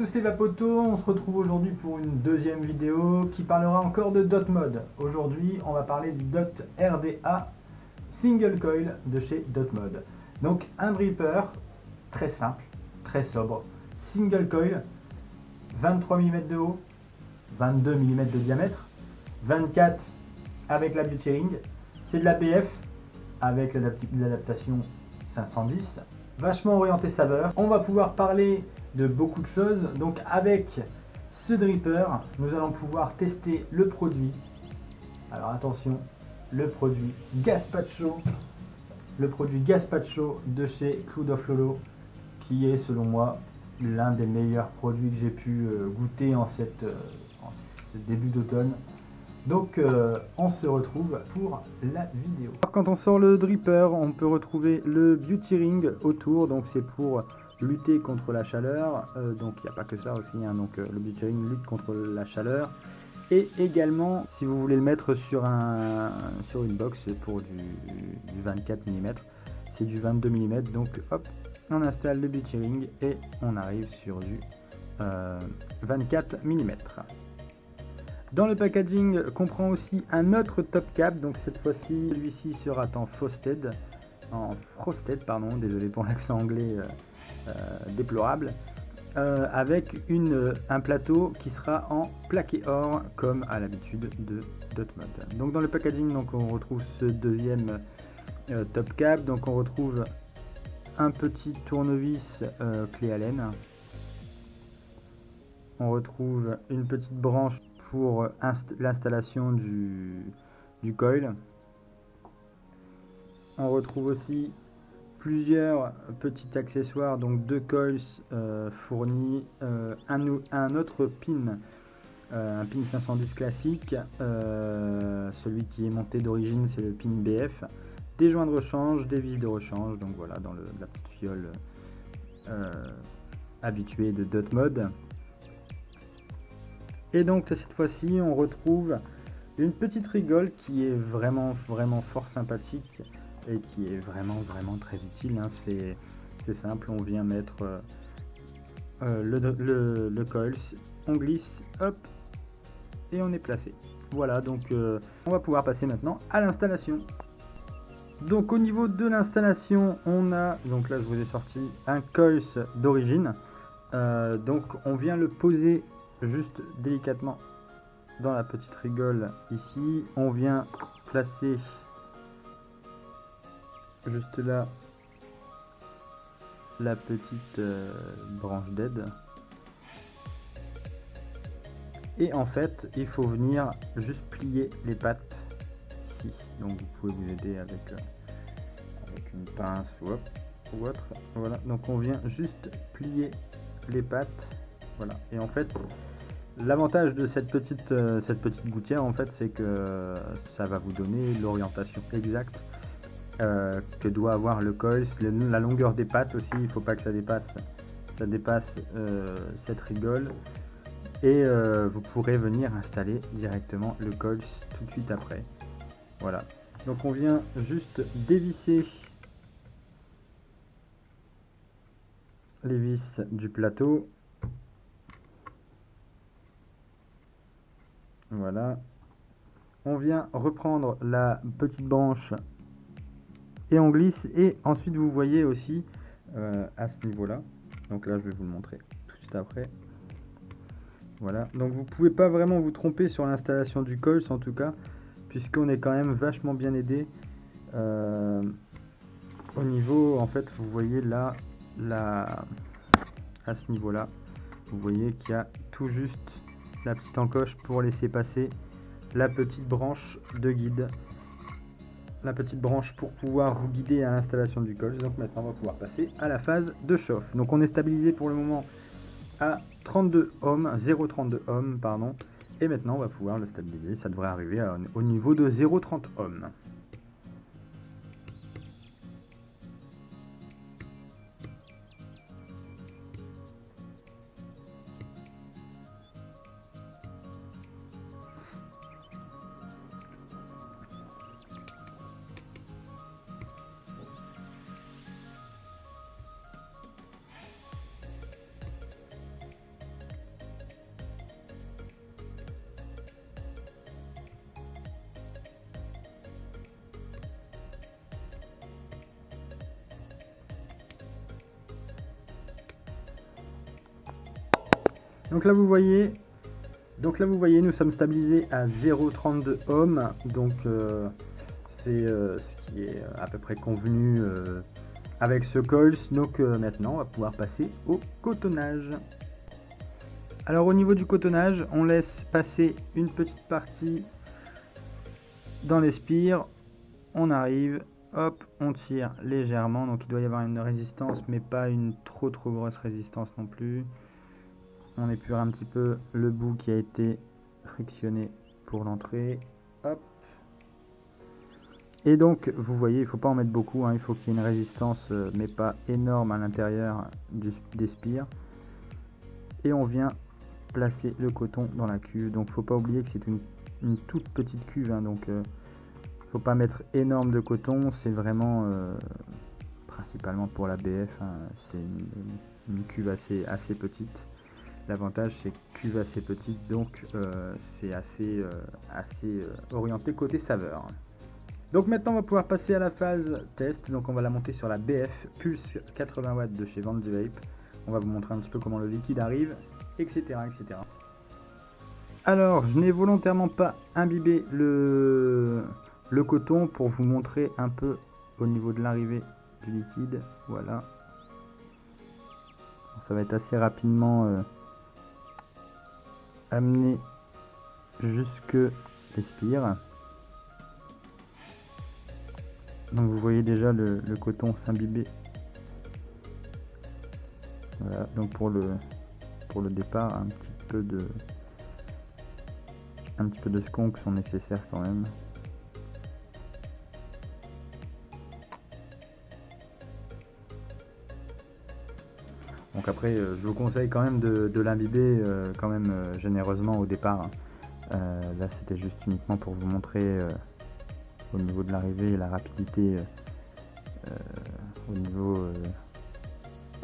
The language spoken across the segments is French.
tous les vapotos, on se retrouve aujourd'hui pour une deuxième vidéo qui parlera encore de Dot Mod. Aujourd'hui, on va parler du Dot RDA Single Coil de chez Dot Mod. Donc un dripper très simple, très sobre, single coil, 23 mm de haut, 22 mm de diamètre, 24 avec la Beauty Ring, c'est de l'APF avec l'adaptation 510, vachement orienté saveur. On va pouvoir parler de beaucoup de choses. Donc avec ce dripper, nous allons pouvoir tester le produit. Alors attention, le produit Gaspacho, de chez Cloud of Lolo, qui est selon moi l'un des meilleurs produits que j'ai pu goûter en ce début d'automne. Donc on se retrouve pour la vidéo. Quand on sort le dripper, on peut retrouver le Beauty Ring autour, donc c'est pour lutter contre la chaleur, donc il n'y a pas que ça aussi, hein. Donc le Beauty Ring lutte contre la chaleur, et également si vous voulez le mettre sur une box pour du 24 mm, c'est du 22 mm, donc hop, on installe le Beauty Ring et on arrive sur du 24 mm. Dans le packaging comprend aussi un autre top cap, donc cette fois-ci celui-ci sera en frosted, désolé pour l'accent anglais déplorable, avec un plateau qui sera en plaqué or comme à l'habitude de Dot Mod. Donc dans le packaging, donc on retrouve ce deuxième top cap, donc on retrouve un petit tournevis clé Allen, on retrouve une petite branche pour l'installation du coil. On retrouve aussi plusieurs petits accessoires, donc deux coils fournis, un autre pin, un pin 510 classique, celui qui est monté d'origine c'est le pin BF, des joints de rechange, des vis de rechange, donc voilà, dans la petite fiole habituée de Dot Mod. Et donc cette fois-ci on retrouve une petite rigole qui est vraiment fort sympathique et qui est vraiment très utile, hein. C'est simple, on vient mettre le coil, on glisse, hop, et on est placé. Voilà, donc on va pouvoir passer maintenant à l'installation. Donc au niveau de l'installation, on a, donc là je vous ai sorti un coil d'origine, donc on vient le poser juste délicatement dans la petite rigole ici. On vient placer juste là la petite branche d'aide, et en fait il faut venir juste plier les pattes ici. Donc vous pouvez vous aider avec une pince ou autre. Voilà, donc on vient juste plier les pattes, voilà. Et en fait l'avantage de cette petite gouttière, en fait, c'est que ça va vous donner l'orientation exacte que doit avoir le coil, la longueur des pattes aussi. Il ne faut pas que ça dépasse cette rigole, et vous pourrez venir installer directement le coil tout de suite après. Voilà, donc on vient juste dévisser les vis du plateau. Voilà, on vient reprendre la petite branche et on glisse, et ensuite vous voyez aussi à ce niveau là, donc là je vais vous le montrer tout de suite après. Voilà, donc vous pouvez pas vraiment vous tromper sur l'installation du coil, en tout cas, puisqu'on est quand même vachement bien aidé au niveau, en fait vous voyez là, à ce niveau là, vous voyez qu'il y a tout juste la petite encoche pour laisser passer la petite branche de guide, la petite branche pour pouvoir vous guider à l'installation du coil. Donc maintenant on va pouvoir passer à la phase de chauffe. Donc on est stabilisé pour le moment à 32 ohms, 0,32 ohms pardon, et maintenant on va pouvoir le stabiliser, ça devrait arriver au niveau de 0,30 ohms. Donc là vous voyez nous sommes stabilisés à 0,32 ohms, donc c'est ce qui est à peu près convenu avec ce coils. Donc maintenant on va pouvoir passer au cotonnage. Alors au niveau du cotonnage, on laisse passer une petite partie dans les spires, on arrive, hop, on tire légèrement, donc il doit y avoir une résistance mais pas une trop grosse résistance non plus. On épure un petit peu le bout qui a été frictionné pour l'entrée, hop. Et donc vous voyez, il ne faut pas en mettre beaucoup, hein, il faut qu'il y ait une résistance mais pas énorme à l'intérieur des spires. Et on vient placer le coton dans la cuve, donc faut pas oublier que c'est une toute petite cuve, hein, donc faut pas mettre énorme de coton, c'est vraiment principalement pour la BF, hein, c'est une cuve assez petite. L'avantage c'est cuve assez petite, donc c'est assez orienté côté saveur. Donc maintenant on va pouvoir passer à la phase test, donc on va la monter sur la BF Pulse 80 watts de chez Vandy Vape. On va vous montrer un petit peu comment le liquide arrive, etc. etc. Alors je n'ai volontairement pas imbibé le coton pour vous montrer un peu au niveau de l'arrivée du liquide. Voilà, ça va être assez rapidement amené jusque les spires. Donc vous voyez déjà le coton s'imbiber. Voilà, donc pour le départ, un petit peu de sconks sont nécessaires quand même. Donc après, je vous conseille quand même de l'imbiber quand même généreusement au départ. Là, c'était juste uniquement pour vous montrer au niveau de l'arrivée et la rapidité au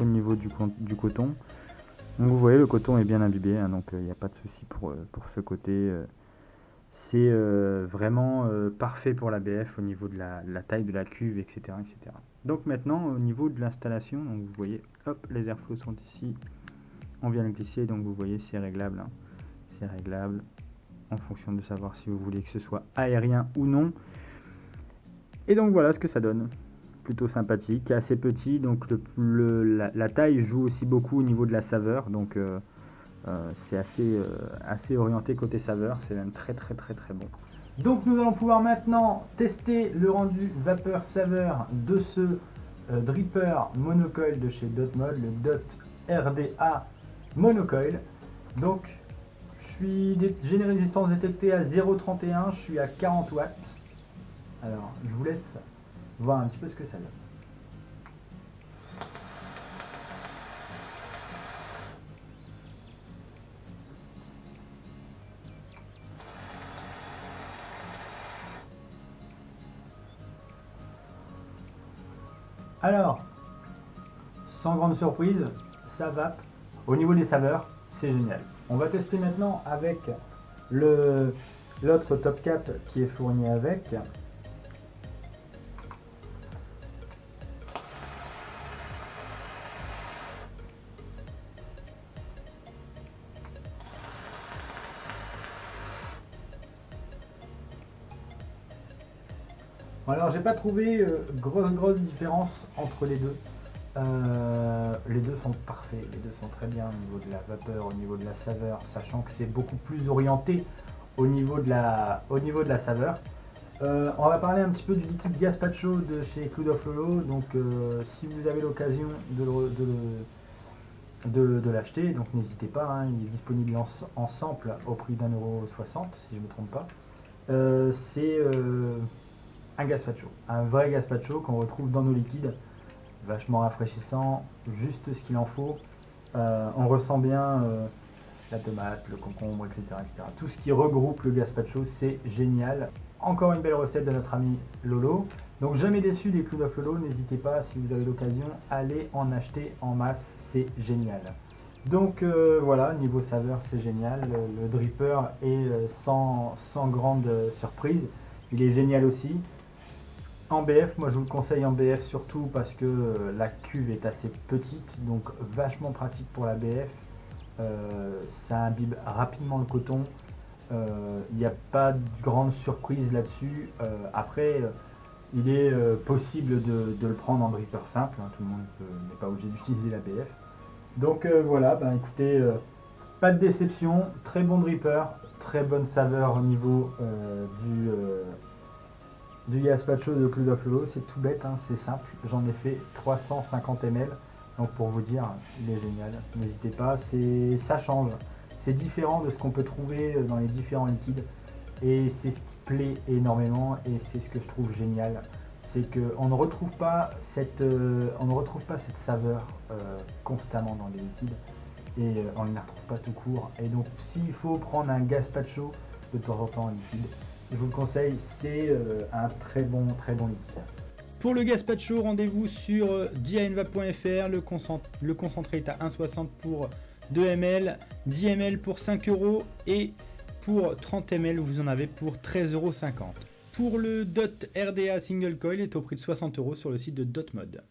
niveau du coton. Donc vous voyez, le coton est bien imbibé, hein, donc il n'y a pas de souci pour ce côté. C'est vraiment parfait pour la BF au niveau de la taille de la cuve, etc., etc. Donc maintenant au niveau de l'installation, donc vous voyez, hop, les airflows sont ici, on vient le glisser, donc vous voyez c'est réglable, hein. C'est réglable en fonction de savoir si vous voulez que ce soit aérien ou non. Et donc voilà ce que ça donne, plutôt sympathique, assez petit, donc la taille joue aussi beaucoup au niveau de la saveur, donc c'est assez orienté côté saveur, c'est même très bon. Donc nous allons pouvoir maintenant tester le rendu vapeur saveur de ce dripper monocoil de chez Dotmod, le Dot RDA monocoil. Donc j'ai une résistance détectée à 0,31, je suis à 40 watts. Alors je vous laisse voir un petit peu ce que ça donne. Alors, sans grande surprise, ça vape. Au niveau des saveurs, c'est génial. On va tester maintenant avec l'autre top cap qui est fourni avec. Alors j'ai pas trouvé grosse différence entre les deux. Les deux sont parfaits, les deux sont très bien au niveau de la vapeur, au niveau de la saveur, sachant que c'est beaucoup plus orienté au niveau de la saveur. On va parler un petit peu du liquide Gaspacho de chez Cloud of Lolo. Donc si vous avez l'occasion de l'acheter, donc n'hésitez pas, hein, il est disponible en sample au prix d'1,60 € si je ne me trompe pas. C'est un Gaspacho, un vrai Gaspacho qu'on retrouve dans nos liquides, vachement rafraîchissant, juste ce qu'il en faut. On ressent bien la tomate, le concombre, etc., etc. Tout ce qui regroupe le Gaspacho, c'est génial. Encore une belle recette de notre ami Lolo. Donc jamais déçu des Cloud of Lolo, n'hésitez pas, si vous avez l'occasion, allez en acheter en masse, c'est génial. Donc voilà, niveau saveur, c'est génial. Le dripper est sans grande surprise. Il est génial aussi. En BF, moi je vous le conseille en BF surtout parce que la cuve est assez petite, donc vachement pratique pour la BF. Ça imbibe rapidement le coton. Il n'y a pas de grande surprise là-dessus. Après, il est possible de le prendre en dripper simple. Hein, tout le monde n'est pas obligé d'utiliser la BF. Donc voilà, ben écoutez, pas de déception, très bon dripper, très bonne saveur au niveau du gazpacho de Cloud of Lolo. C'est tout bête, hein, c'est simple. J'en ai fait 350 ml. Donc pour vous dire, il est génial. N'hésitez pas, ça change. C'est différent de ce qu'on peut trouver dans les différents liquides. Et c'est ce qui plaît énormément et c'est ce que je trouve génial. C'est qu'on ne retrouve pas cette saveur constamment dans les liquides. Et on ne la retrouve pas tout court. Et donc s'il faut prendre un gazpacho de temps en temps en liquide, je vous le conseille, c'est un très bon liquide. Pour le gazpacho, rendez-vous sur diaenva.fr. Le concentré est à 1,60 pour 2 ml, 10 ml pour 5 € et pour 30 ml vous en avez pour 13,50 €. Pour le DOT RDA Single Coil est au prix de 60 € sur le site de DOTMod.